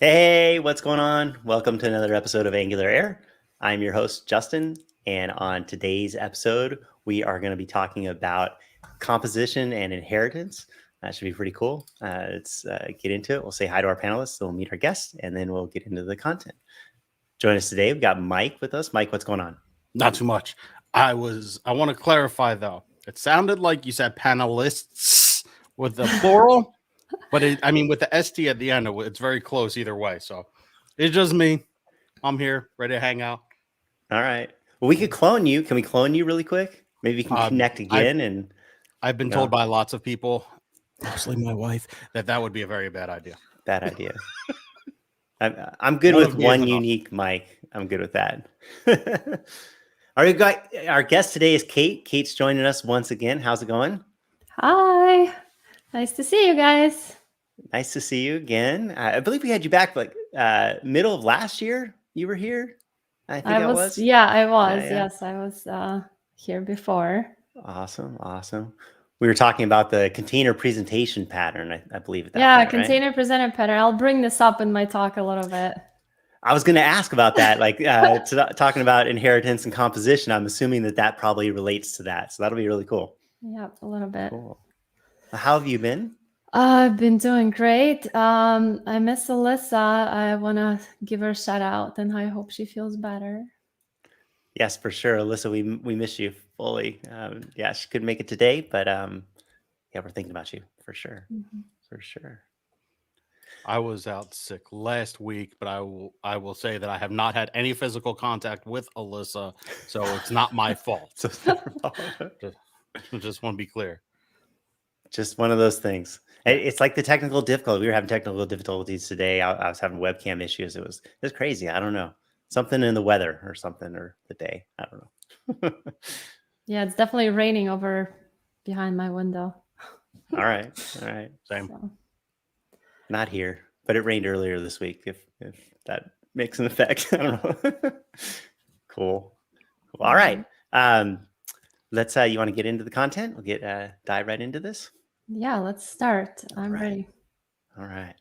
Hey, what's going on? Welcome to another episode of AngularAir. I'm your host, Justin, and on today's episode, we are going to be talking about composition and inheritance. That should be pretty cool. Let's get into it. We'll say hi to our panelists, then we'll meet our guests, and then we'll get into the content. Join us today. We've got Mike with us. Mike, what's going on? Not too much. I want to clarify, though. It sounded like you said panelists with the plural. But with the ST at the end, it's very close either way. So it's just me. I'm here, ready to hang out. All right. Well, we could clone you. Can we clone you really quick? Maybe we can connect again. I've been told by lots of people, mostly my wife, that would be a very bad idea. Bad idea. I'm good with one unique mic. I'm good with that. Our guest today is Kate. Kate's joining us once again. How's it going? Hi. Nice to see you guys. Nice to see you again. I believe we had you back like middle of last year. You were here. I think I was. Yeah, I was. Yeah. Yes, I was here before. Awesome. We were talking about the container presentation pattern, I believe. At that point, container right? presenter pattern. I'll bring this up in my talk a little bit. I was going to ask about that, like talking about inheritance and composition. I'm assuming that probably relates to that. So that'll be really cool. Yeah, a little bit. Cool. How have you been? I've been doing great. I miss Alyssa. I want to give her a shout out, and I hope she feels better. Yes, for sure. Alyssa, we miss you fully. She couldn't make it today, but we're thinking about you for sure. Mm-hmm. For sure. I was out sick last week, but I will say that I have not had any physical contact with Alyssa, so it's not my fault. Just want to be clear. Just one of those things. It's like the technical difficulty. We were having technical difficulties today. I was having webcam issues. It was crazy. I don't know. Something in the weather or something, or the day. I don't know. Yeah, it's definitely raining over behind my window. All right. Same. So. Not here, but it rained earlier this week. If that makes an effect, I don't know. Cool. All right. Let's. You want to get into the content? We'll dive right into this. Yeah, let's start. I'm ready. All right.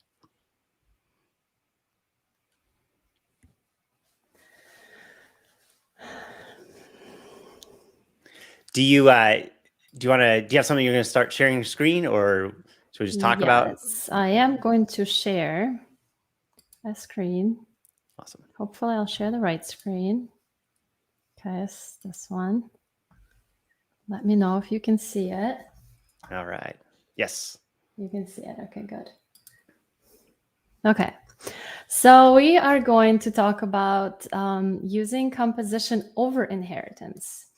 Do you have something you're going to start sharing your screen, or should we just talk about? Yes, I am going to share a screen. Awesome. Hopefully I'll share the right screen. Okay, it's this one. Let me know if you can see it. All right. Yes. You can see it. Okay, good. Okay. So we are going to talk about using composition over inheritance.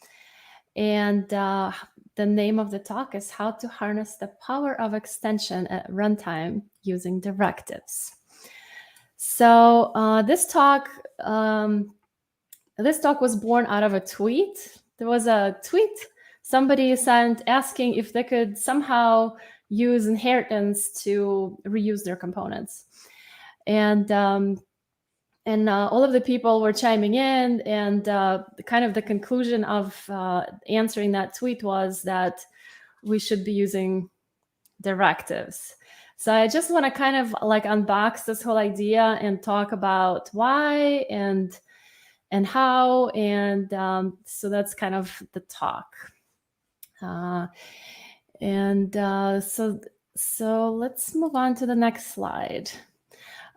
And the name of the talk is How to Harness the Power of Extension at Runtime Using Directives. So this talk was born out of a tweet. There was a tweet somebody sent asking if they could somehow use inheritance to reuse their components. And all of the people were chiming in, and kind of the conclusion of answering that tweet was that we should be using directives. So I just want to kind of like unbox this whole idea and talk about why and how, and so that's kind of the talk. So let's move on to the next slide.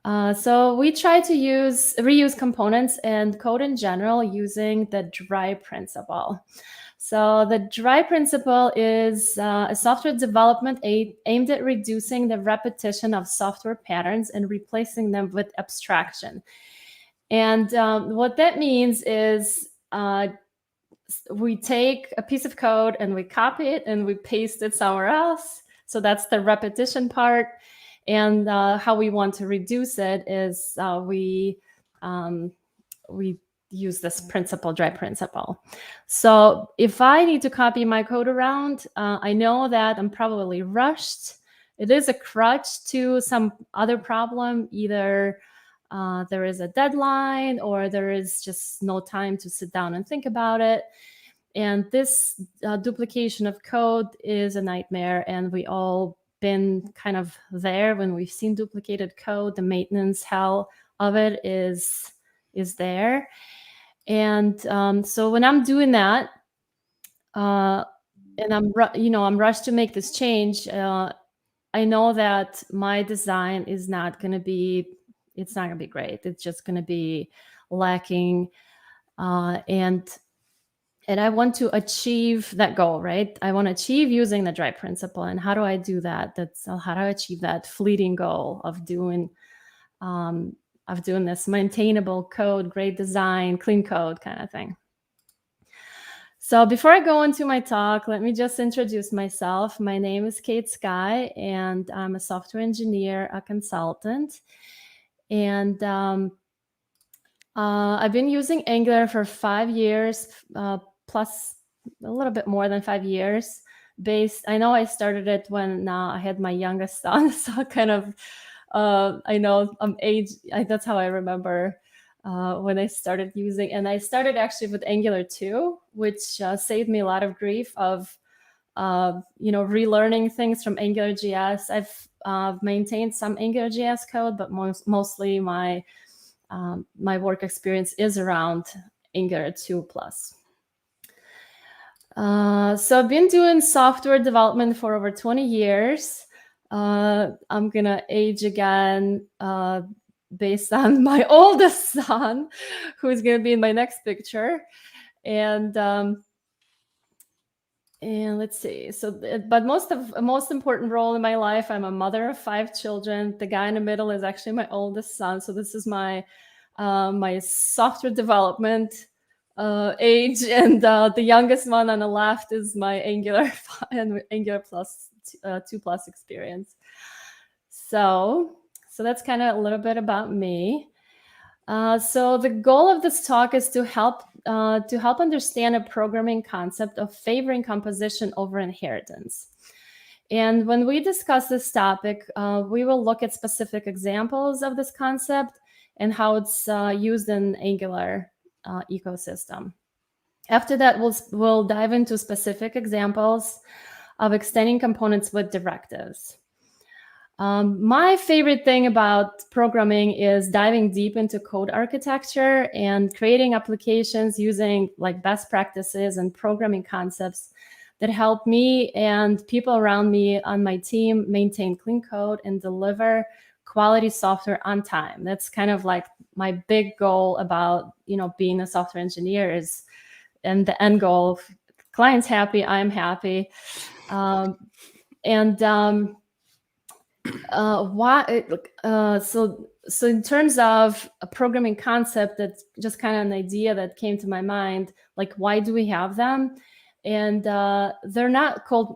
So we try to reuse components and code in general using the DRY principle. So the DRY principle is a software development aimed at reducing the repetition of software patterns and replacing them with abstraction. And what that means is we take a piece of code and we copy it and we paste it somewhere else. So that's the repetition part. And how we want to reduce it is we use this principle, DRY principle. So if I need to copy my code around, I know that I'm probably rushed. It is a crutch to some other problem. Either there is a deadline or there is just no time to sit down and think about it. And this duplication of code is a nightmare, and we all been kind of there when we've seen duplicated code. The maintenance hell of it is there. And so when I'm doing that, and I'm rushed to make this change, I know that my design is not going to be, it's not going to be great. It's just going to be lacking. And I want to achieve that goal, right? I want to achieve using the drive principle. And how do I do that? That's how do I achieve that fleeting goal of doing this maintainable code, great design, clean code kind of thing. So before I go into my talk, let me just introduce myself. My name is Kate Skye, and I'm a software engineer, a consultant. And I've been using Angular for 5 years, plus a little bit more than 5 years. I know I started it when I had my youngest son, so kind of, I know I'm that's how I remember when I started using, and I started actually with Angular 2, which saved me a lot of grief of, relearning things from AngularJS. I've maintained some AngularJS code, but mostly my work experience is around Angular 2+. So I've been doing software development for over 20 years. I'm gonna age again based on my oldest son, who's gonna be in my next picture. And let's see. So, but most important role in my life, I'm a mother of 5 children. The guy in the middle is actually my oldest son. So this is my software development age, and the youngest one on the left is my Angular and Angular plus 2+ experience. So that's kind of a little bit about me. So the goal of this talk is to help understand a programming concept of favoring composition over inheritance. And when we discuss this topic, we will look at specific examples of this concept and how it's used in Angular ecosystem. After that, we'll dive into specific examples of extending components with directives. My favorite thing about programming is diving deep into code architecture and creating applications using like best practices and programming concepts that help me and people around me on my team maintain clean code and deliver quality software on time. That's kind of like my big goal about, being a software engineer is, and the end goal, client's happy, I'm happy. So in terms of a programming concept, that's just kind of an idea that came to my mind, like why do we have them? And they're not called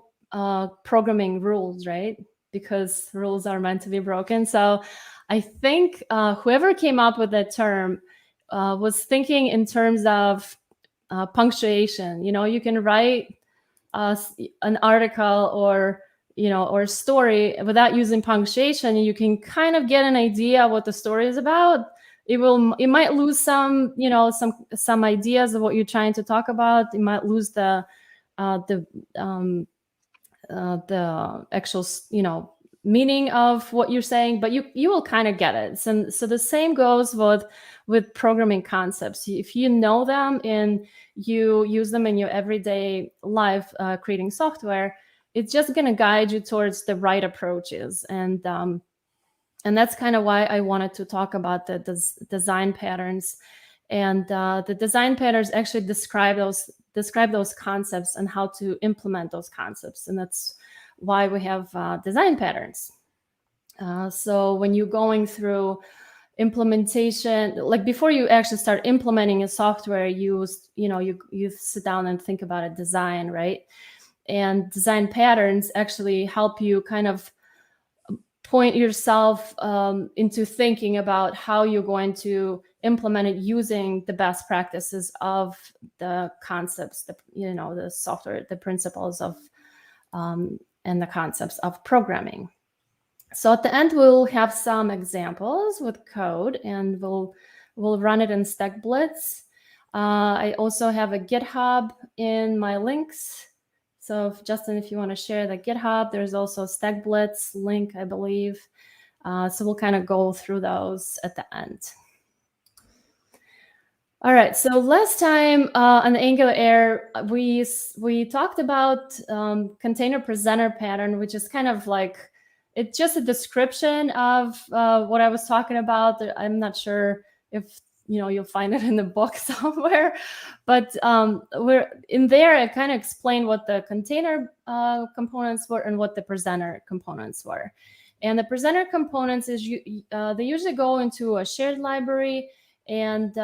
programming rules, right? Because rules are meant to be broken. So I think whoever came up with that term was thinking in terms of punctuation. You can write an article or a story without using punctuation, and you can kind of get an idea what the story is about. It might lose some ideas of what you're trying to talk about. It might lose the actual meaning of what you're saying, but you will kind of get it. So the same goes with programming concepts. If you know them and you use them in your everyday life creating software, it's just going to guide you towards the right approaches. And that's kind of why I wanted to talk about the design patterns. And the design patterns actually describe those concepts and how to implement those concepts. And that's why we have design patterns. So when you're going through implementation, like before you actually start implementing a software, you sit down and think about a design, right? And design patterns actually help you kind of point yourself into thinking about how you're going to implement it using the best practices of the concepts, the software, the principles of and the concepts of programming. So at the end, we'll have some examples with code, and we'll run it in Stackblitz. I also have a GitHub in my links So Justin, if you want to share the GitHub, there's also Stackblitz link, I believe. So we'll kind of go through those at the end. All right, so last time on AngularAir, we talked about container presenter pattern, which is kind of like, it's just a description of what I was talking about. I'm not sure if you'll find it in the book somewhere, but we're in there. I kind of explained what the container components were and what the presenter components were. And the presenter components is they usually go into a shared library, and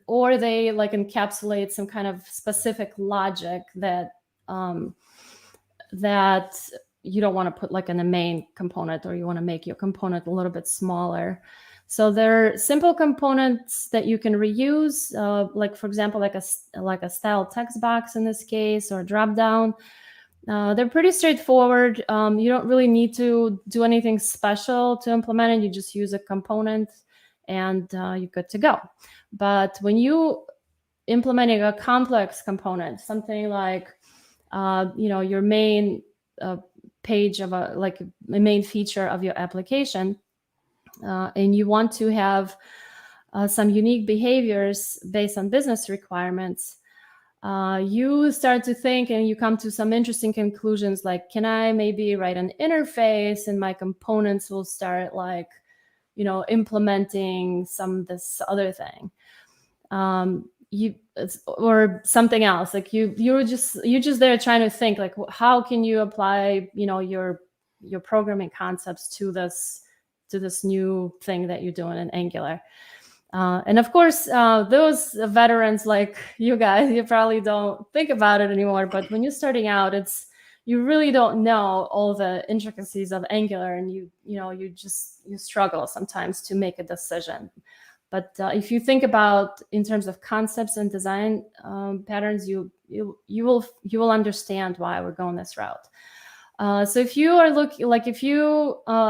or they like encapsulate some kind of specific logic that that you don't want to put like in the main component, or you want to make your component a little bit smaller. So they're simple components that you can reuse, like for example, like a style text box in this case, or drop down. They're pretty straightforward. You don't really need to do anything special to implement it. You just use a component, and you're good to go. But when you implementing a complex component, something like your main page of a main feature of your application, and you want to have some unique behaviors based on business requirements, you start to think and you come to some interesting conclusions, like, can I maybe write an interface and my components will start implementing this other thing, or something else. Like you're just there trying to think, like, how can you apply your programming concepts to this new thing that you're doing in Angular. And of course, those veterans like you guys, you probably don't think about it anymore. But when you're starting out, you really don't know all the intricacies of Angular, and you struggle sometimes to make a decision. But if you think about in terms of concepts and design patterns, you will understand why we're going this route. So if you are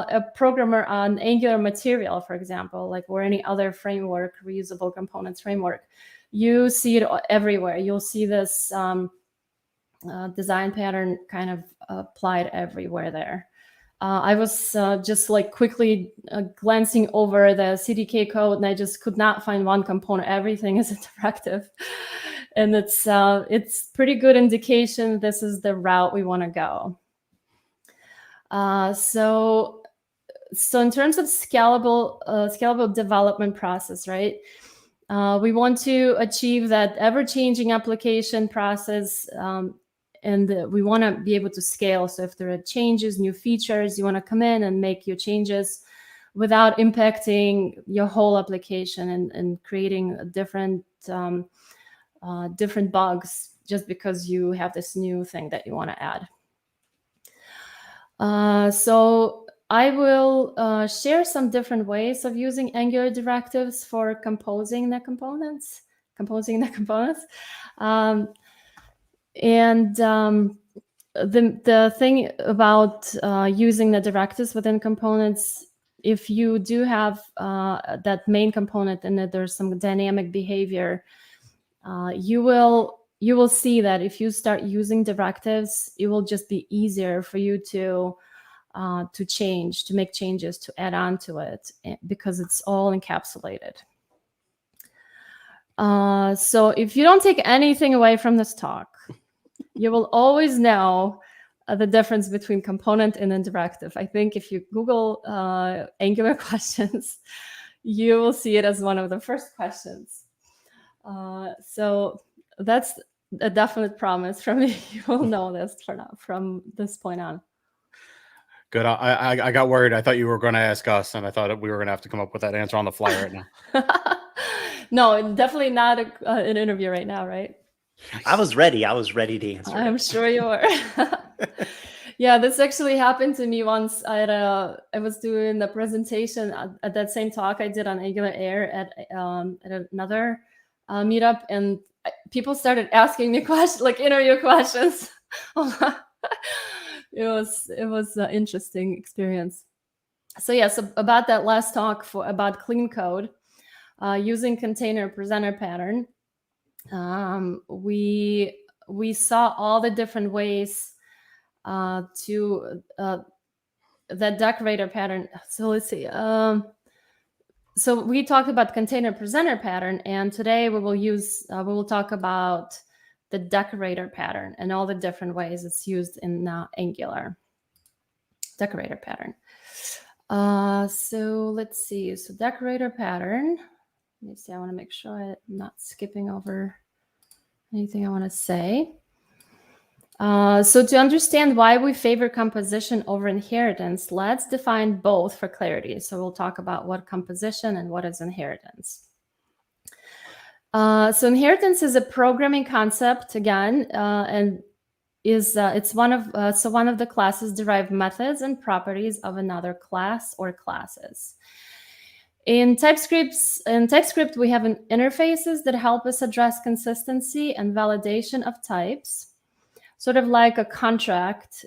a programmer on Angular Material, for example, or any other framework, reusable components framework, you see it everywhere. You'll see this design pattern kind of applied everywhere there. I was just quickly glancing over the CDK code, and I just could not find one component. Everything is a directive, and it's pretty good indication this is the route we want to go. So in terms of scalable development process, right? We want to achieve that ever-changing application process, and we want to be able to scale. So if there are changes, new features, you want to come in and make your changes without impacting your whole application and creating different bugs just because you have this new thing that you want to add. So I will share some different ways of using Angular directives for composing the components. And the thing about using the directives within components, if you do have that main component and that there's some dynamic behavior, you will see that if you start using directives, it will just be easier for you to make changes, to add on to it, because it's all encapsulated. So if you don't take anything away from this talk, you will always know the difference between component and then directive. I think if you Google Angular questions, you will see it as one of the first questions. So that's a definite promise from me. You will know this from this point on. Good. I got worried. I thought you were going to ask us, and I thought we were going to have to come up with that answer on the fly right now. No, definitely not an interview right now, right? I was ready to answer. I'm sure you were. Yeah, this actually happened to me once. I was doing the presentation at that same talk I did on AngularAir at another meetup, and people started asking me questions, like interview questions. It was an interesting experience. So yeah, so about that last talk about clean code, using container presenter pattern, we we saw all the different ways to that decorator pattern. So let's see. So we talked about container presenter pattern, and today we will talk about the decorator pattern and all the different ways it's used in Angular. Decorator pattern. So let's see. So decorator pattern. Let me see. I want to make sure I'm not skipping over anything I want to say. So to understand why we favor composition over inheritance, let's define both for clarity. So we'll talk about what composition and what is inheritance. So inheritance is a programming concept again, and it's one of the classes derived methods and properties of another class or classes. In TypeScript, we have interfaces that help us address consistency and validation of types, sort of like a contract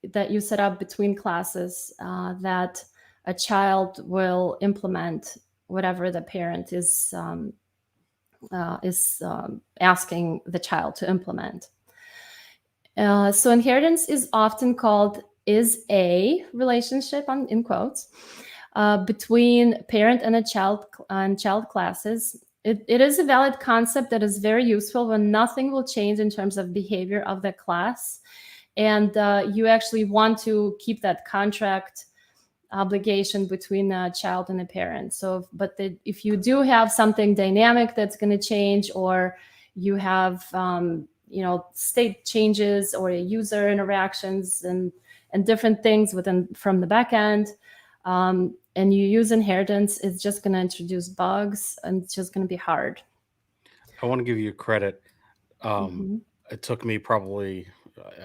that you set up between classes that a child will implement whatever the parent is asking the child to implement. So inheritance is often called is a relationship in quotes between parent and child classes. It is a valid concept that is very useful when nothing will change in terms of behavior of the class, and you actually want to keep that contract obligation between a child and a parent. So, but if you do have something dynamic that's going to change, or you have state changes or user interactions and different things from the back end, and you use inheritance, it's just going to introduce bugs, and it's just going to be hard. I want to give you credit. It took me probably,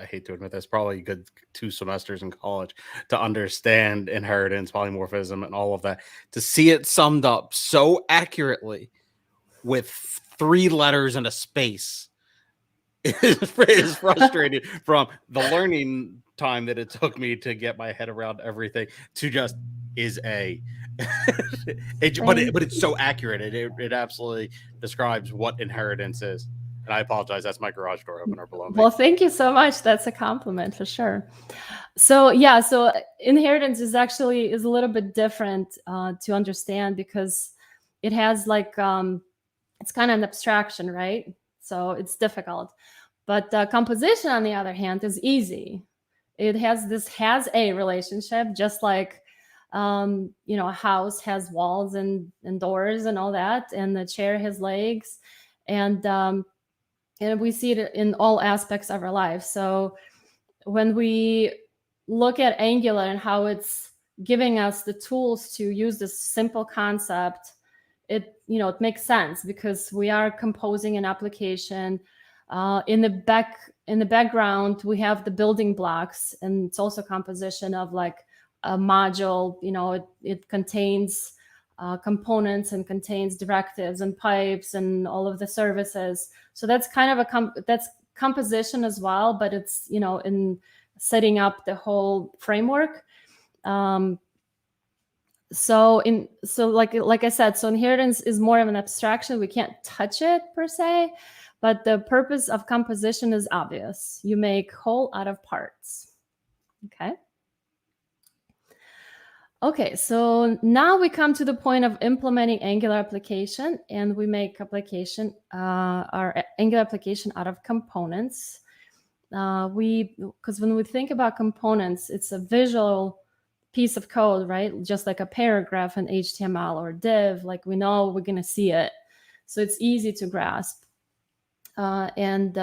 I hate to admit this, probably a good 2 semesters in college to understand inheritance, polymorphism, and all of that. To see it summed up so accurately with 3 letters and a space is frustrating from the learning time that it took me to get my head around everything to just is a but it's so accurate. It absolutely describes what inheritance is. And I apologize, that's my garage door opener below me. Well, thank you so much. That's a compliment for sure. So yeah, so inheritance is a little bit different to understand, because it has like it's kind of an abstraction, right? So it's difficult. But composition, on the other hand, is easy. It has a relationship, just like a house has walls and doors and all that, and the chair has legs, and we see it in all aspects of our life. So when we look at Angular and how it's giving us the tools to use this simple concept, it makes sense, because we are composing an application. In the background, we have the building blocks, and it's also composition of like a module. It contains components and contains directives and pipes and all of the services. So that's kind of that's composition as well, but it's in setting up the whole framework. So like I said, so inheritance is more of an abstraction. We can't touch it per se, but the purpose of composition is obvious. You make whole out of parts. Okay, so now we come to the point of implementing Angular application, and we make our Angular application out of components. Because when we think about components, it's a visual piece of code, right? Just like a paragraph in HTML or div, like we know we're going to see it. So it's easy to grasp. And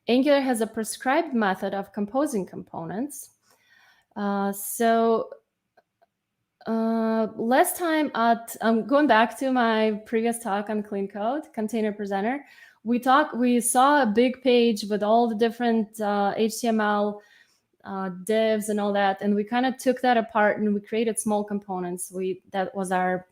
Angular has a prescribed method of composing components. Last time I'm going back to my previous talk on clean code, container presenter. We saw a big page with all the different HTML divs and all that, and we kind of took that apart and we created small components. That was our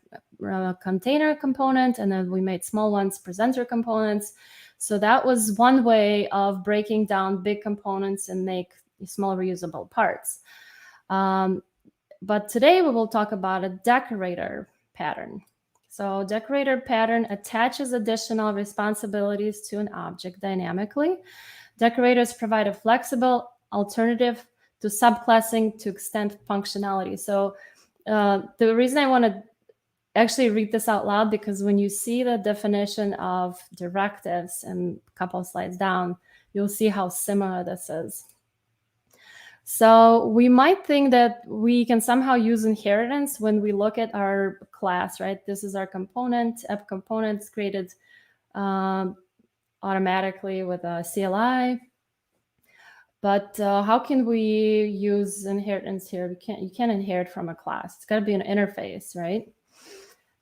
container component, and then we made small ones, presenter components. So that was one way of breaking down big components and make small reusable parts. But today we will talk about a decorator pattern. So decorator pattern attaches additional responsibilities to an object dynamically. Decorators provide a flexible alternative to subclassing to extend functionality. So the reason I want to actually read this out loud, because when you see the definition of directives and a couple of slides down, you'll see how similar this is. So we might think that we can somehow use inheritance when we look at our class, right? This is our component. App components created automatically with a CLI. But how can we use inheritance here? You can't inherit from a class. It's got to be an interface, right?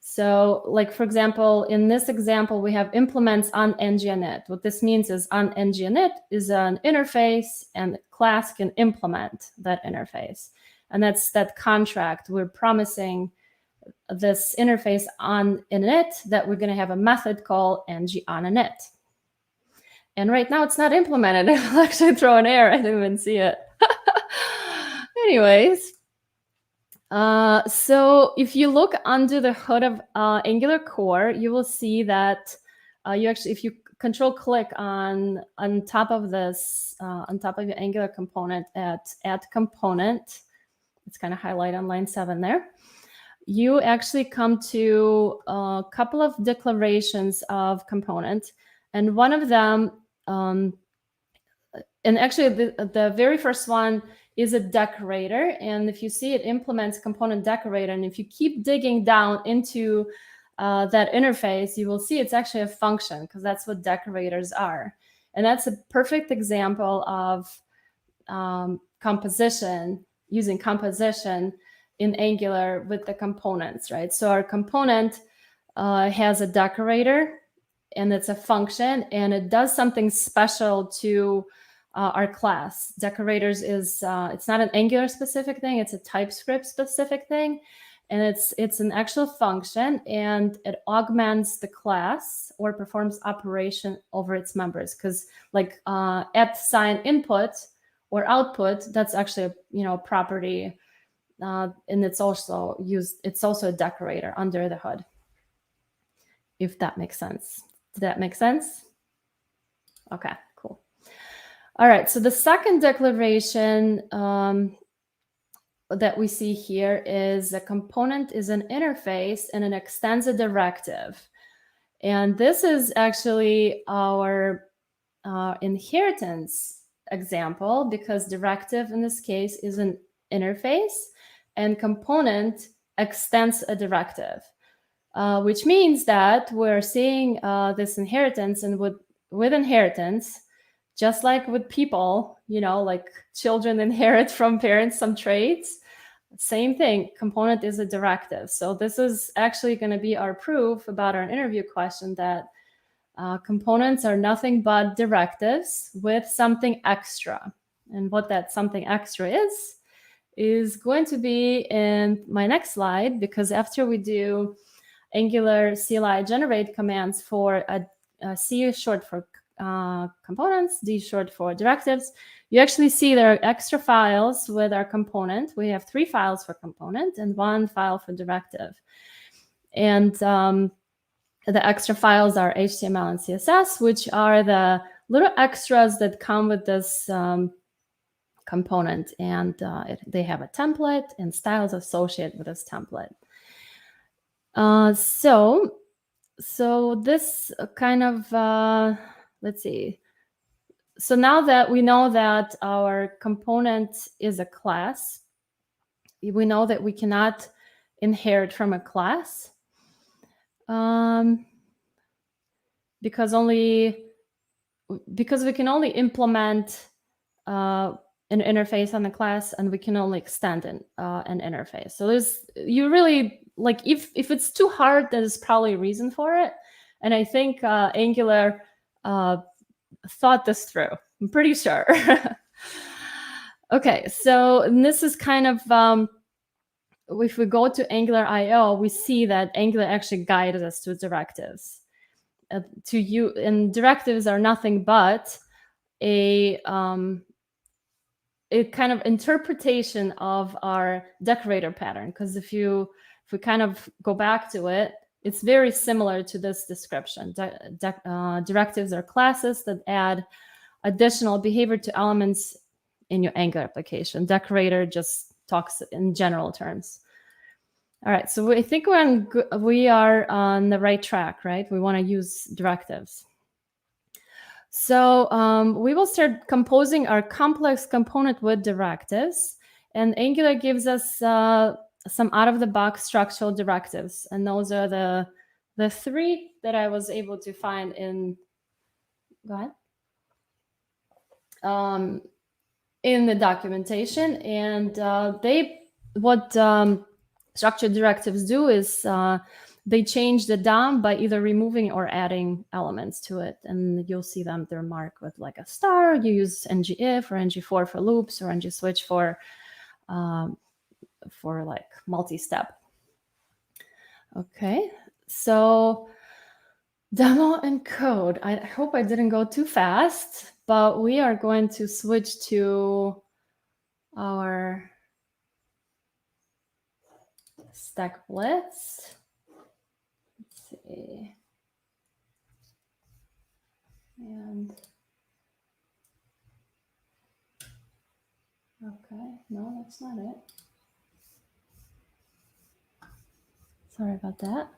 So, like, for example, in this example, we have implements on ng-init. What this means is on ng-init is an interface, and the class can implement that interface. And that's that contract. We're promising this interface on init that we're going to have a method called ng-on-init. And right now it's not implemented. It'll actually throw an error. I didn't even see it. Anyways. So if you look under the hood of Angular core, you will see that if you control click on top of this, on top of your Angular component at add component, it's kind of highlighted on line 7 there, you actually come to a couple of declarations of component. And one of them, and actually the very first one is a decorator. And if you see, it implements component decorator. And if you keep digging down into that interface, you will see it's actually a function, because that's what decorators are. And that's a perfect example of composition, using composition in Angular with the components, right? So our component has a decorator, and it's a function, and it does something special to our class. Decorators is, it's not an Angular specific thing, it's a TypeScript specific thing. And it's an actual function, and it augments the class or performs operation over its members. Because like at sign input or output, that's actually a property, and it's also a decorator under the hood. If that makes sense. Did that make sense? Okay, cool. All right, so the second declaration that we see here is a component is an interface and it extends a directive. And this is actually our inheritance example, because directive in this case is an interface and component extends a directive. Which means that we're seeing this inheritance, and with inheritance, just like with people, like children inherit from parents some traits, same thing, component is a directive. So this is actually going to be our proof about our interview question, that components are nothing but directives with something extra. And what that something extra is going to be in my next slide, because after we do Angular CLI generate commands for C is short for components, D short for directives, you actually see there are extra files with our component. We have 3 files for component and 1 file for directive. And the extra files are HTML and CSS, which are the little extras that come with this component. And they have a template and styles associated with this template. So this kind of, let's see. So now that we know that our component is a class, we know that we cannot inherit from a class because we can only implement an interface on the class, and we can only extend an interface. So you really, like, if it's too hard, there's probably a reason for it. And I think Angular thought this through. I'm pretty sure. Okay, so this is kind of, if we go to Angular IO, we see that Angular actually guides us to directives. And directives are nothing but a kind of interpretation of our decorator pattern. Because if we kind of go back to it, it's very similar to this description. Directives are classes that add additional behavior to elements in your Angular application. Decorator just talks in general terms. All right, so I think we are on the right track, right? We want to use directives. So we will start composing our complex component with directives. And Angular gives us some out-of-the-box structural directives. And those are the three that I was able to find in, go ahead, in the documentation. And what structured directives do is they change the DOM by either removing or adding elements to it. And you'll see them, they're marked with like a star. You use ngIf or ngFor for loops or ngSwitch for like multi-step. Okay, so demo and code. I hope I didn't go too fast, but we are going to switch to our Stackblitz. Let's see. And okay, no, that's not it. Sorry about that.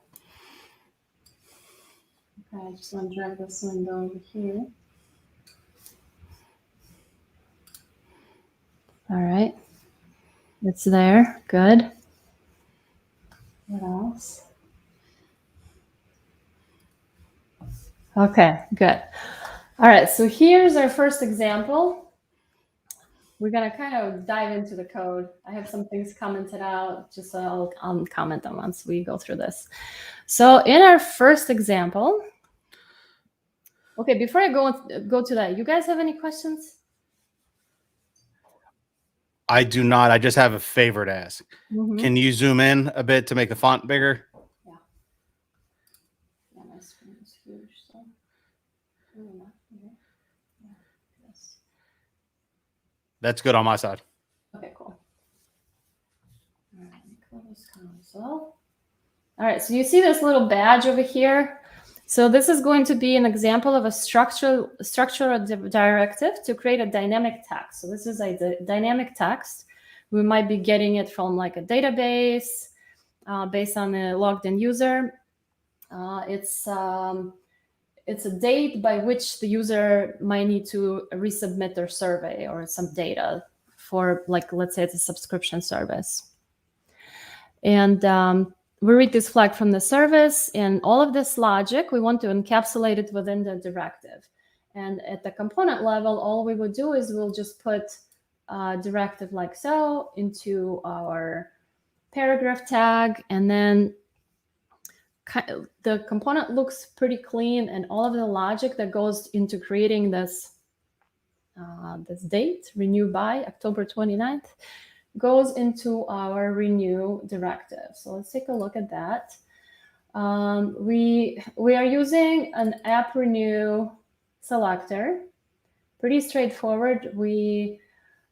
Okay, I just want to drag this window over here. All right, it's there. Good. What else? Okay, good. All right, so here's our first example. We're going to kind of dive into the code. I have some things commented out, just so I'll comment them once we go through this. So in our first example, okay, before I go to that, you guys have any questions? I do not. I just have a favor to ask. Mm-hmm. Can you zoom in a bit to make the font bigger? Yeah. Yeah, my screen is huge. So. Yeah. Yes. That's good on my side. Okay, cool. All right, close console. All right, so you see this little badge over here? So this is going to be an example of a structural directive to create a dynamic text. So this is a dynamic text. We might be getting it from like a database based on a logged in user. It's a date by which the user might need to resubmit their survey or some data for, like, let's say it's a subscription service. And we read this flag from the service, and all of this logic, we want to encapsulate it within the directive. And at the component level, all we would do is we'll just put a directive like so into our paragraph tag, and then the component looks pretty clean, and all of the logic that goes into creating this date, renew by October 29th, goes into our renew directive. So let's take a look at that. We are using an app renew selector. Pretty straightforward. We,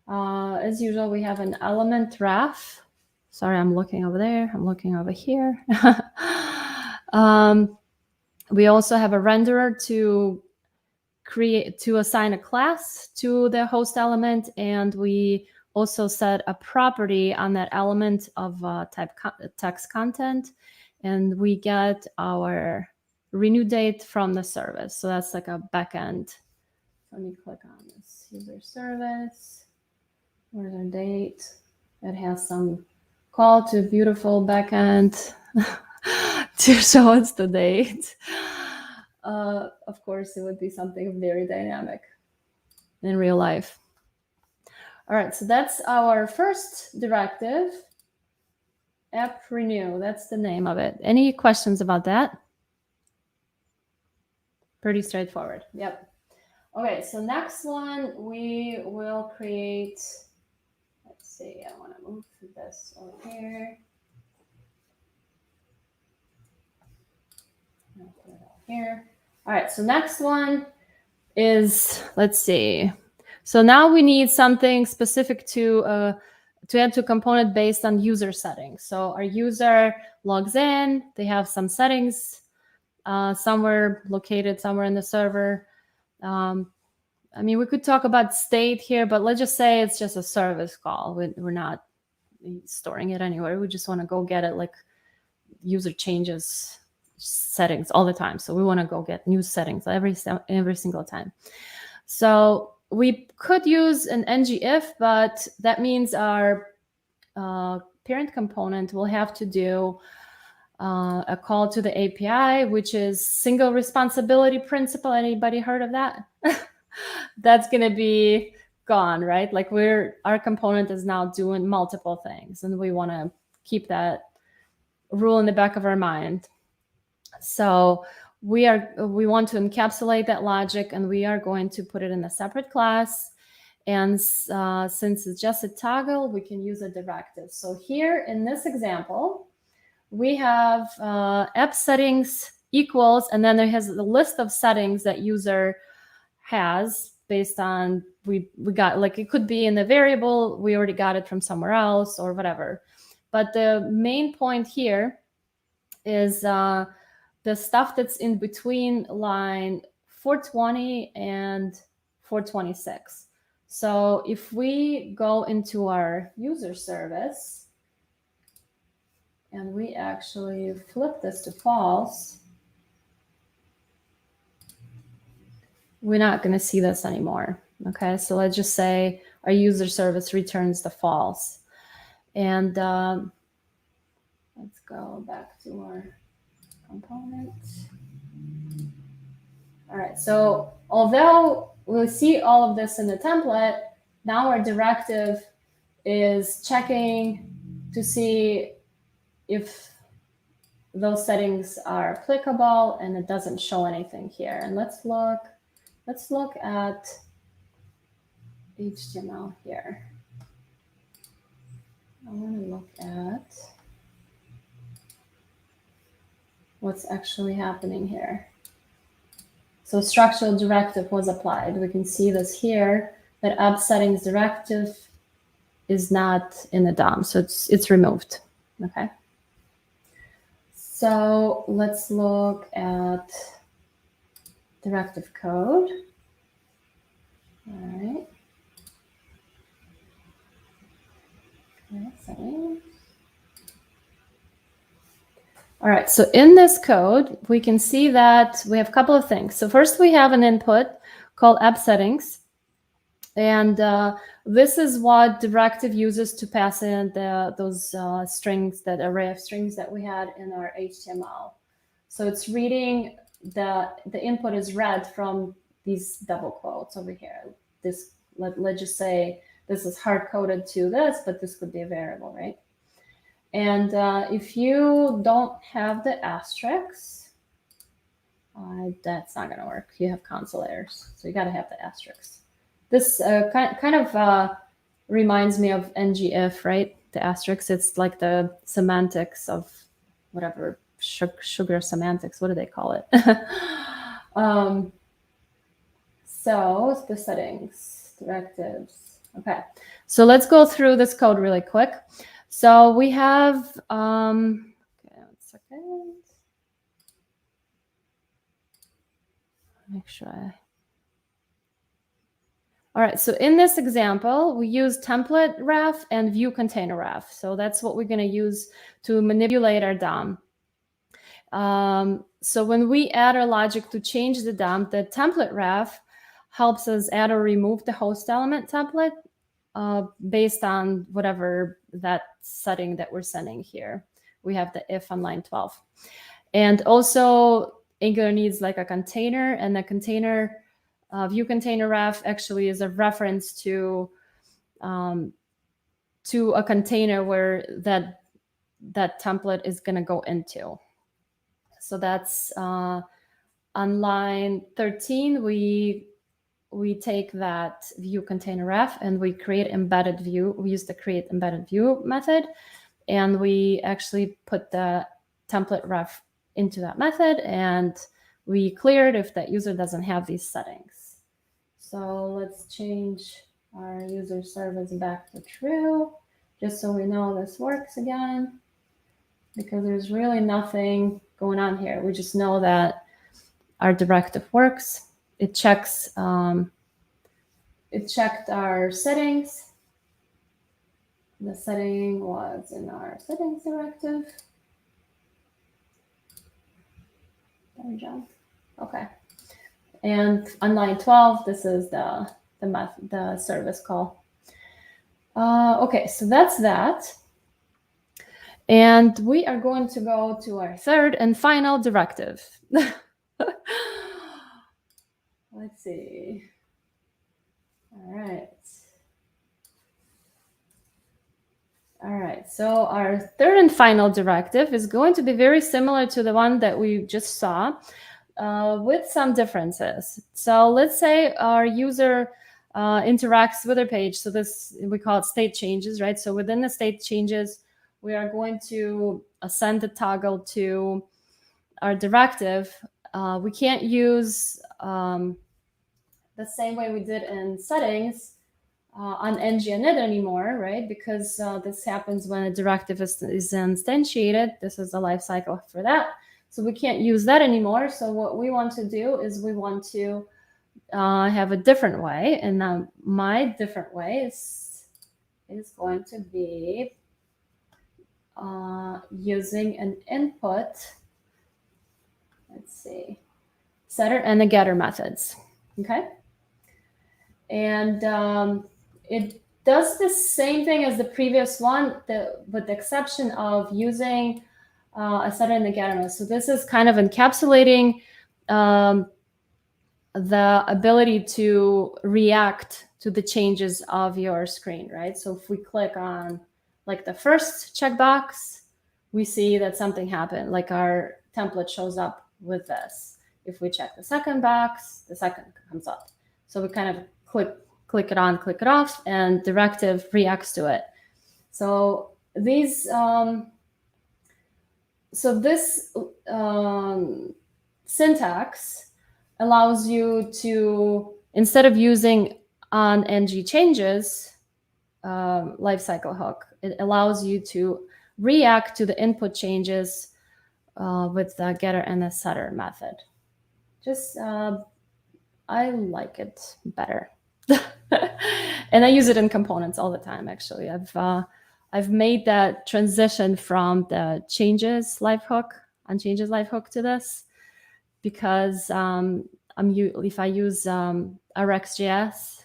as usual, we have an element ref. Sorry, I'm looking over there. I'm looking over here. We also have a renderer to assign a class to the host element, and we also set a property on that element of type text content, and we get our renew date from the service. So that's like a backend. Let me click on this user service. Where's our date? It has some call to beautiful backend to show us the date. Of course, it would be something very dynamic in real life. All right, so that's our first directive, app renew. That's the name of it. Any questions about that? Pretty straightforward. Yep. Okay, so next one, we will create, let's see, I want to move this over here. I'll put it up here. All right, so next one is, let's see. So now we need something specific to add to a component based on user settings. So our user logs in, they have some settings somewhere located somewhere in the server. I mean, we could talk about state here, but let's just say it's just a service call. We're not storing it anywhere. We just want to go get it, like user changes settings all the time. So we want to go get new settings every single time. So we could use an ngIf, but that means our parent component will have to do a call to the API, which is single responsibility principle. Anybody heard of that? That's going to be gone, right? Like our component is now doing multiple things, and we want to keep that rule in the back of our mind. So we want to encapsulate that logic, and we are going to put it in a separate class. And since it's just a toggle, we can use a directive. So here in this example, we have app settings equals, and then there has the list of settings that user has based on we got, like, it could be in the variable, we already got it from somewhere else or whatever. But the main point here is the stuff that's in between line 420 and 426. So if we go into our user service and we actually flip this to false, we're not going to see this anymore. Okay, so let's just say our user service returns the false. And let's go back to our component. All right, so although we'll see all of this in the template, now our directive is checking to see if those settings are applicable, and it doesn't show anything here. And let's look at HTML here. I want to look at what's actually happening here. So structural directive was applied. We can see this here, that AppSettings directive is not in the DOM, so it's removed. Okay. So let's look at directive code. All right. Okay, settings. All right, so in this code, we can see that we have a couple of things. So first we have an input called AppSettings. And this is what directive uses to pass in those strings, that array of strings that we had in our HTML. So it's reading, the input is read from these double quotes over here. This, let's just say this is hard-coded to this, but this could be a variable, right? And if you don't have the asterisks, that's not going to work. You have console errors, so you got to have the asterisks. This kind of reminds me of ngIf, right? The asterisk, it's like the semantics of whatever, sugar semantics, what do they call it? So the settings, directives. Okay, so let's go through this code really quick. So we have, okay, 1 second. Make sure all right, so in this example, we use template ref and view container ref. So that's what we're going to use to manipulate our DOM. So when we add our logic to change the DOM, the template ref helps us add or remove the host element template based on whatever that setting that we're sending here. We have the if on line 12. And also Angular needs like a container, and the container view container ref actually is a reference to a container where that template is going to go into. So that's on line 13. We take that view container ref and we create embedded view. We use the create embedded view method, and we actually put the template ref into that method, and we clear it if that user doesn't have these settings. So let's change our user service back to true, just so we know this works again, because there's really nothing going on here. We just know that our directive works. It checks it checked our settings. The setting was in our settings directive. There we go. Okay. And on line 12, this is the service call. Okay, so that's that. And we are going to go to our third and final directive. Let's see. All right. All right, so our third and final directive is going to be very similar to the one that we just saw, with some differences. So let's say our user interacts with our page. So this, we call it state changes, right? So within the state changes, we are going to send the toggle to our directive. We can't use the same way we did in settings on ng-init anymore, right? Because this happens when a directive is instantiated. This is the life cycle for that. So we can't use that anymore. So what we want to do is we want to have a different way. And now my different way is going to be using an input, let's see, setter and a getter methods, okay? And it does the same thing as the previous one, with the exception of using a setter and a getter method. So this is kind of encapsulating the ability to react to the changes of your screen, right? So if we click on like the first checkbox, we see that something happened, like our template shows up with this. If we check the second box, the second comes up. So we kind of click it on, click it off, and directive reacts to it. So these, this syntax allows you to, instead of using on ng changes lifecycle hook, it allows you to react to the input changes with the getter and the setter method. Just I like it better. And I use it in components all the time, actually. I've made that transition from the changes life hook to this, because if I use RxJS,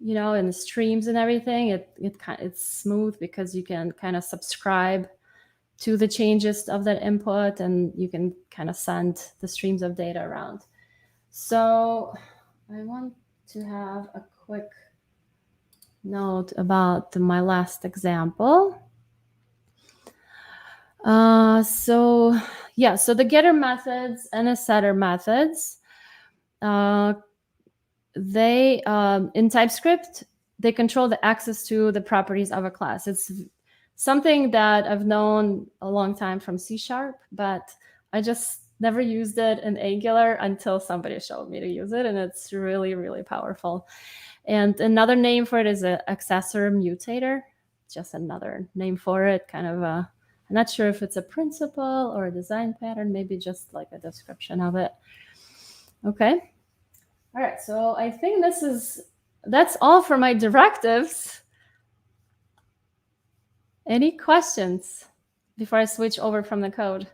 in the streams and everything, it's smooth because you can kind of subscribe to the changes of that input, and you can kind of send the streams of data around. So I want to have a quick note about my last example. So the getter methods and the setter methods, they in TypeScript, they control the access to the properties of a class. It's something that I've known a long time from C#, but I just never used it in Angular until somebody showed me to use it, and it's really, really powerful. And another name for it is an Accessor Mutator, just another name for it, kind of I'm not sure if it's a principle or a design pattern, maybe just like a description of it. Okay. All right, so I think that's all for my directives. Any questions before I switch over from the code?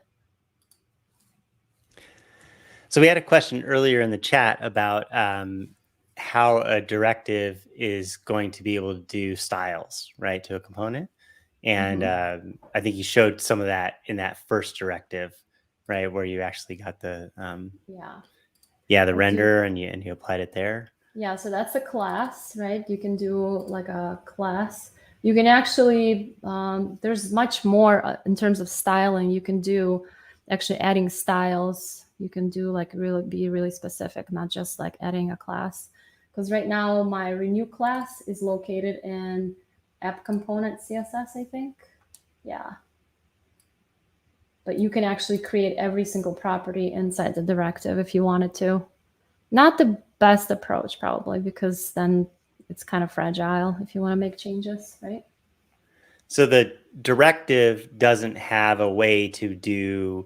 So we had a question earlier in the chat about how a directive is going to be able to do styles, right, to a component. And I think you showed some of that in that first directive, right, where you actually got the the render and you applied it there. Yeah, so that's a class, right? You can do like a class. You can actually, there's much more in terms of styling. You can do actually adding styles. You can do like be really specific, not just like adding a class. Because right now my Renew class is located in app component CSS, I think. Yeah. But you can actually create every single property inside the directive if you wanted to. Not the best approach, probably, because then it's kind of fragile if you want to make changes, right? So the directive doesn't have a way to do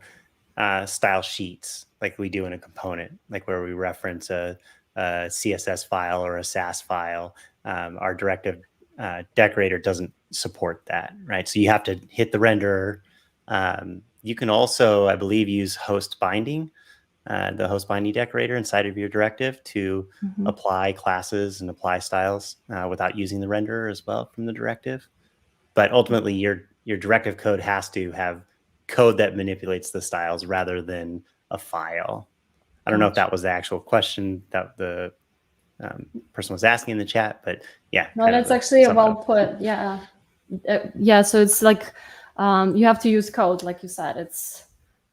style sheets like we do in a component, like where we reference a a CSS file or a Sass file. Our directive decorator doesn't support that, right? So you have to hit the renderer. You can also, I believe, use host binding, the host binding decorator inside of your directive to apply classes and apply styles without using the renderer as well from the directive. But ultimately, your directive code has to have code that manipulates the styles rather than a file. I don't know if that was the actual question that the person was asking in the chat, but yeah. No, that's actually well put. Yeah. Yeah. So it's like you have to use code, like you said.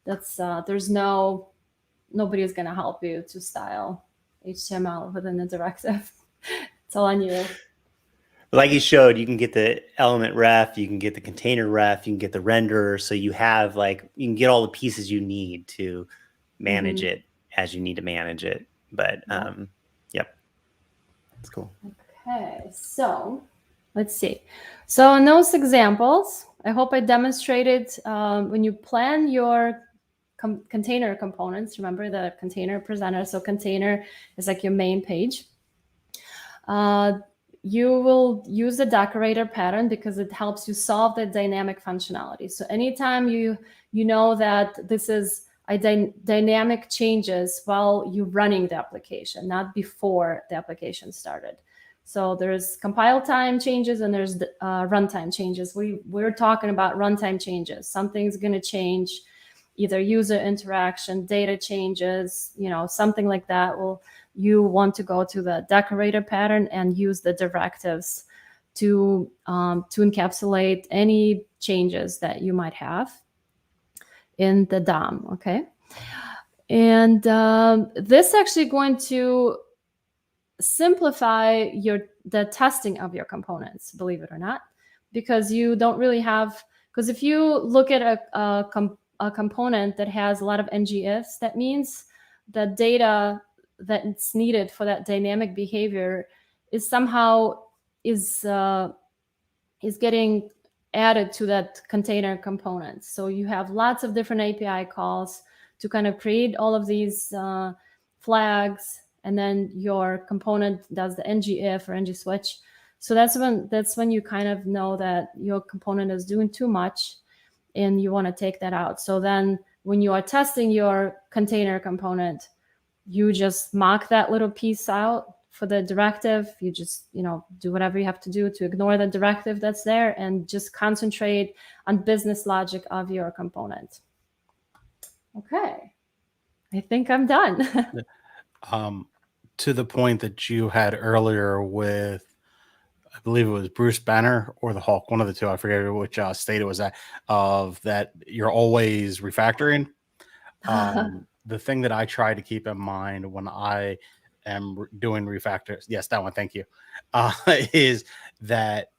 There's nobody is going to help you to style HTML within the directive. It's all on you. Like you showed, you can get the element ref, you can get the container ref, you can get the renderer. So you have you can get all the pieces you need to manage it as you need to manage it. But yep, that's cool. Okay, so let's see. So in those examples, I hope I demonstrated when you plan your container components, remember the container presenter. So container is like your main page. You will use the decorator pattern because it helps you solve the dynamic functionality. So anytime you know that this is a dynamic changes while you're running the application, not before the application started. So there's compile time changes and there's runtime changes. We're talking about runtime changes. Something's going to change, either user interaction, data changes, something like that. Well, you want to go to the decorator pattern and use the directives to encapsulate any changes that you might have in the DOM, okay? And this actually going to simplify the testing of your components, believe it or not, because you don't really have, because if you look at a component that has a lot of ngIfs, that means the data that's needed for that dynamic behavior is somehow is getting added to that container component. So you have lots of different API calls to kind of create all of these flags, and then your component does the ngIf or ngSwitch. So that's when you kind of know that your component is doing too much and you want to take that out. So then when you are testing your container component, you just mark that little piece out for the directive. You just, do whatever you have to do to ignore the directive that's there and just concentrate on business logic of your component. Okay. I think I'm done. To the point that you had earlier with, I believe it was Bruce Banner or the Hulk, one of the two, I forget which state it was at, of that you're always refactoring. The thing that I try to keep in mind when I am doing refactors, yes, that one, thank you, is that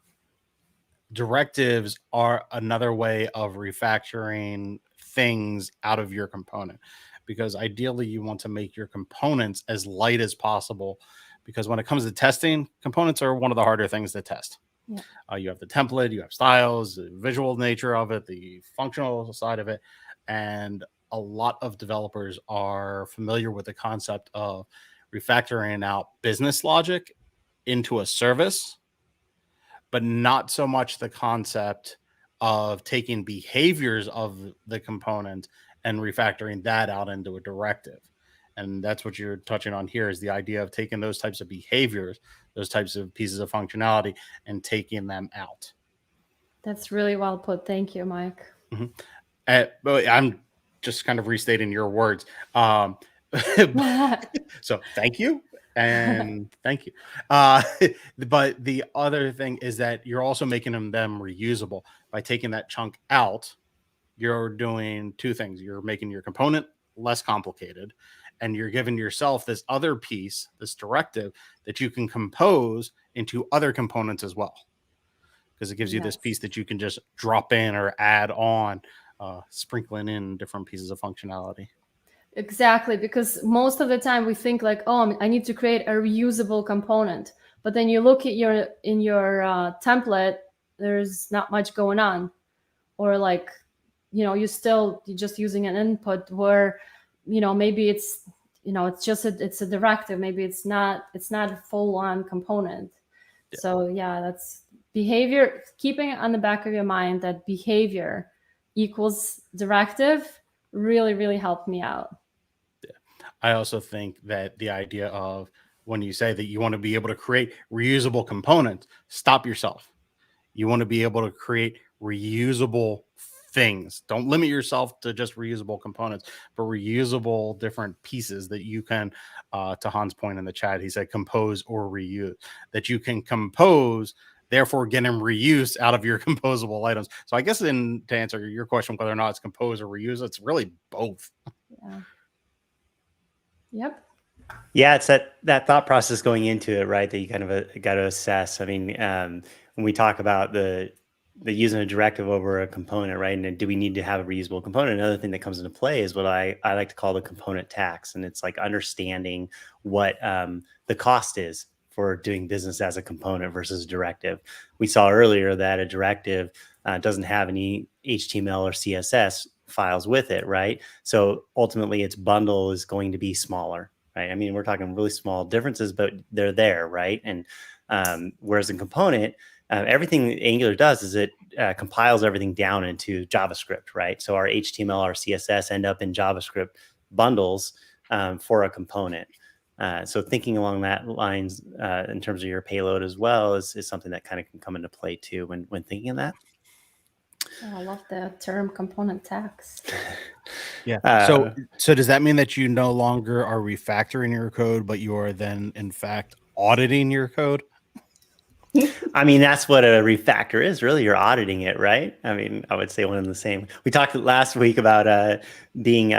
directives are another way of refactoring things out of your component, because ideally you want to make your components as light as possible, because when it comes to testing, components are one of the harder things to test. Yeah. You have the template, you have styles, the visual nature of it, the functional side of it, and a lot of developers are familiar with the concept of refactoring out business logic into a service, but not so much the concept of taking behaviors of the component and refactoring that out into a directive. And that's what you're touching on here, is the idea of taking those types of behaviors, those types of pieces of functionality, and taking them out. That's really well put. Thank you, Mike. But I'm just kind of restating your words. So thank you. And thank you. But the other thing is that you're also making them reusable. By taking that chunk out, you're doing two things. You're making your component less complicated, and you're giving yourself this other piece, this directive, that you can compose into other components as well, because it gives you this piece that you can just drop in or add on, sprinkling in different pieces of functionality. Exactly, because most of the time we think like, oh, I need to create a reusable component, but then you look at your template, there's not much going on, or you're just using an input where maybe it's it's just it's a directive. Maybe it's not a full-on component. Yeah. So yeah, that's behavior. Keeping it on the back of your mind that behavior equals directive really, really helped me out. Yeah. I also think that the idea of when you say that you want to be able to create reusable components, stop yourself. You want to be able to create reusable things. Don't limit yourself to just reusable components, but reusable different pieces that you can, to Hans' point in the chat, he said compose or reuse, that you can compose, therefore get them reused out of your composable items. So I guess to answer your question, whether or not it's compose or reuse, it's really both. Yeah. Yep. Yeah, it's that thought process going into it, right? That you kind of got to assess. I mean, when we talk about the using a directive over a component, right? And do we need to have a reusable component? Another thing that comes into play is what I like to call the component tax, and it's like understanding what the cost is for doing business as a component versus a directive. We saw earlier that a directive doesn't have any HTML or CSS files with it, right? So ultimately, its bundle is going to be smaller. Right. I mean, we're talking really small differences, but they're there, right? And whereas in component, everything Angular does is it compiles everything down into JavaScript, right? So our HTML, our CSS end up in JavaScript bundles for a component. So thinking along that lines in terms of your payload as well is something that kind of can come into play too when thinking of that. Oh, I love the term component tax. Yeah. So does that mean that you no longer are refactoring your code, but you are then in fact auditing your code? I mean, that's what a refactor is. Really, you're auditing it, right? I mean, I would say one and the same. We talked last week about being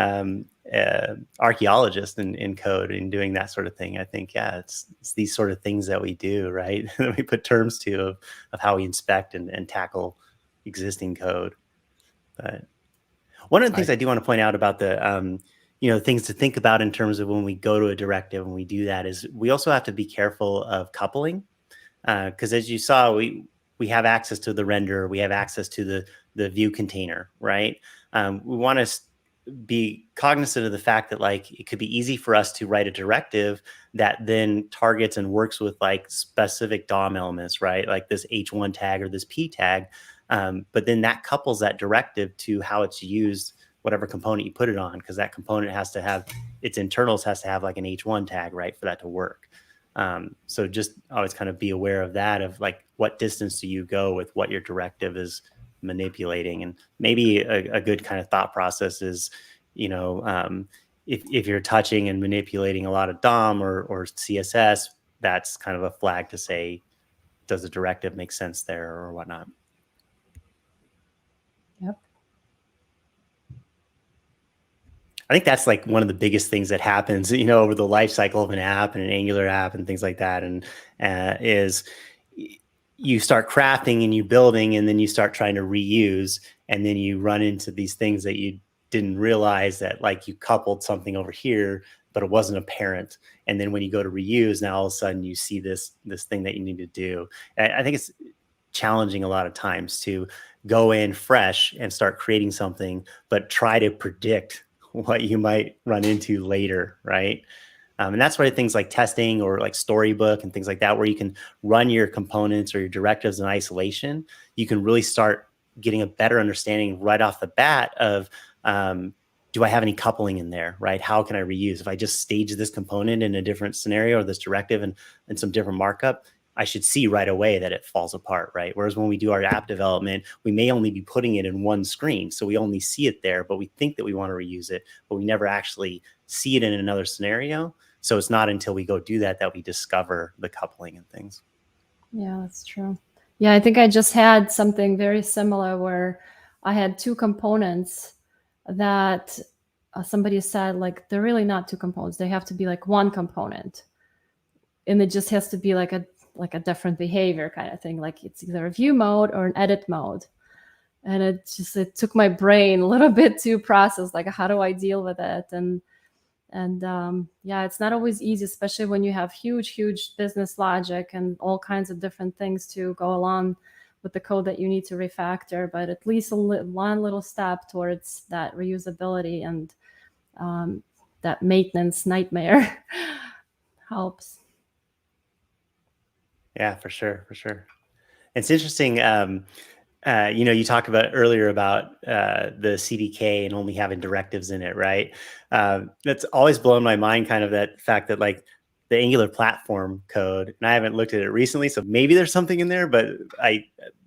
archaeologist in code and doing that sort of thing. I think, yeah, it's these sort of things that we do, right? That we put terms to of how we inspect and tackle existing code. But one of the things I do want to point out about the things to think about in terms of when we go to a directive and we do that is we also have to be careful of coupling. Because as you saw, we have access to the render, we have access to the view container, right? We want to be cognizant of the fact that like it could be easy for us to write a directive that then targets and works with like specific DOM elements, right? Like this H1 tag or this P tag, but then that couples that directive to how it's used, whatever component you put it on, because that component has to have its internals has to have like an H1 tag, right, for that to work. So just always kind of be aware of that, of like what distance do you go with what your directive is manipulating. And maybe a good kind of thought process is, if you're touching and manipulating a lot of DOM or CSS, that's kind of a flag to say, does the directive make sense there or whatnot? Yep. I think that's like one of the biggest things that happens, over the life cycle of an app and an Angular app and things like that. And is you start crafting and you building, and then you start trying to reuse, and then you run into these things that you didn't realize that like you coupled something over here, but it wasn't apparent. And then when you go to reuse, now all of a sudden you see this thing that you need to do. I think it's challenging a lot of times to go in fresh and start creating something, but try to predict what you might run into later, right? And that's why things like testing or like Storybook and things like that, where you can run your components or your directives in isolation, you can really start getting a better understanding right off the bat of, do I have any coupling in there, right? How can I reuse? If I just stage this component in a different scenario or this directive and some different markup, I should see right away that it falls apart, right? Whereas when we do our app development, we may only be putting it in one screen. So we only see it there, but we think that we want to reuse it, but we never actually see it in another scenario. So it's not until we go do that we discover the coupling and things. Yeah, that's true. Yeah, I think I just had something very similar where I had two components that somebody said, like, they're really not two components. They have to be like one component. And it just has to be like a different behavior kind of thing. Like it's either a view mode or an edit mode. And it took my brain a little bit to process, like, how do I deal with it? And yeah, it's not always easy, especially when you have huge business logic and all kinds of different things to go along with the code that you need to refactor, but at least one little step towards that reusability and that maintenance nightmare helps. Yeah, for sure, for sure. It's interesting. You talked about earlier about the CDK and only having directives in it, right? That's always blown my mind, kind of that fact that like the Angular platform code, and I haven't looked at it recently, so maybe there's something in there, but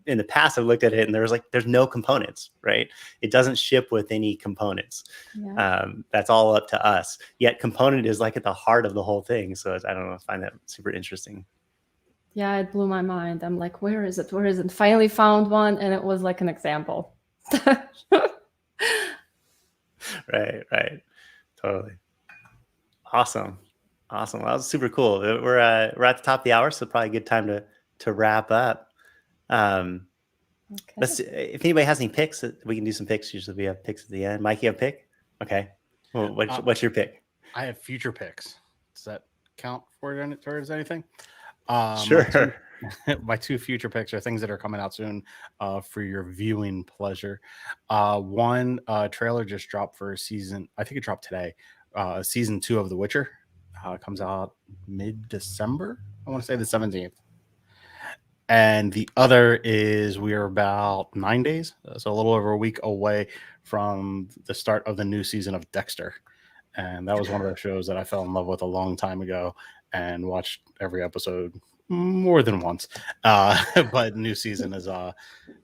in the past I've looked at it and there's no components, right? It doesn't ship with any components. Yeah. That's all up to us. Yet component is like at the heart of the whole thing. So I don't know, I find that super interesting. Yeah, it blew my mind. I'm like, where is it? Where is it? Finally found one, and it was like an example. Right. Totally. Awesome. Well, that was super cool. We're at the top of the hour, so probably a good time to wrap up. Okay. Let's. If anybody has any picks, we can do some picks. Usually we have picks at the end. Mike, you have a pick? Okay. Well, what's your pick? I have future picks. Does that count towards anything? Sure. My two future picks are things that are coming out soon for your viewing pleasure. One trailer just dropped for season, I think it dropped today, season 2 of The Witcher. Comes out mid-December. I want to say the 17th. And the other is we are about 9 days, so a little over a week away from the start of the new season of Dexter. And that was one of those shows that I fell in love with a long time ago and watched every episode more than once. But new season is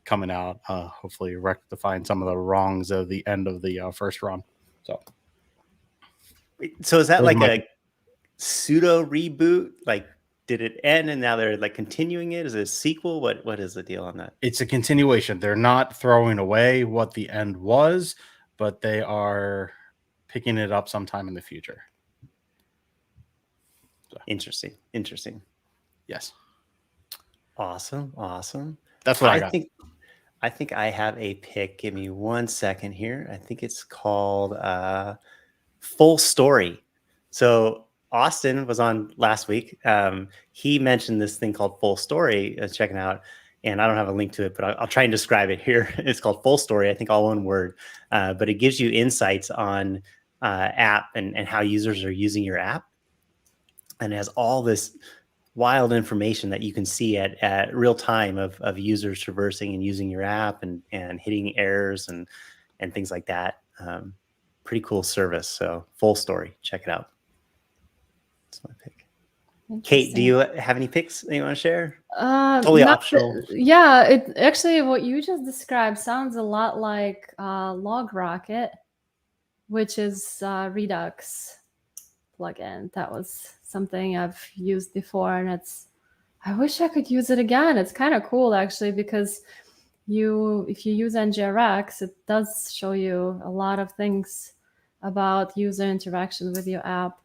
coming out, hopefully rectifying some of the wrongs of the end of the first run. So is that like a pseudo reboot? Like, did it end and now they're like continuing it? Is it a sequel? What is the deal on that? It's a continuation. They're not throwing away what the end was, but they are picking it up sometime in the future. So. Interesting. Yes. Awesome. That's what I got. I think I have a pick. Give me 1 second here. I think it's called Full Story. So Austin was on last week. He mentioned this thing called Full Story. Checking out, and I don't have a link to it, but I'll try and describe it here. It's called Full Story. I think all one word, but it gives you insights on app and how users are using your app, and it has all this wild information that you can see at real time of users traversing and using your app and hitting errors and things like that. Pretty cool service. So Full Story, check it out. That's my pick. Kate, do you have any picks that you want to share? Totally optional. Yeah, it actually what you just described sounds a lot like LogRocket, which is Redux plugin. That was something I've used before, and I wish I could use it again. It's kind of cool actually, because if you use NGRX, it does show you a lot of things about user interaction with your app.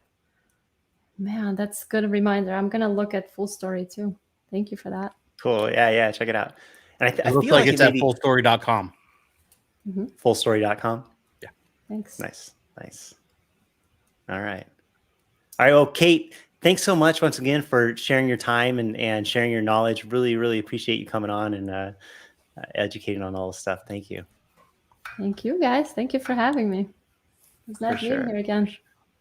Man, that's a good reminder. I'm gonna look at Full Story too. Thank you for that. Cool. Yeah, check it out. And I feel like it's at fullstory.com. Mm-hmm. Fullstory.com. Yeah. Thanks. Nice. All right. Well, Kate, thanks so much once again for sharing your time and sharing your knowledge. Really appreciate you coming on and educating on all this stuff. Thank you. Thank you, guys. Thank you for having me. It's nice being here again.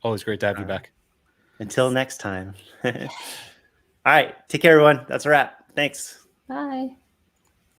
Always great to have you back. Until next time. All right. Take care, everyone. That's a wrap. Thanks. Bye.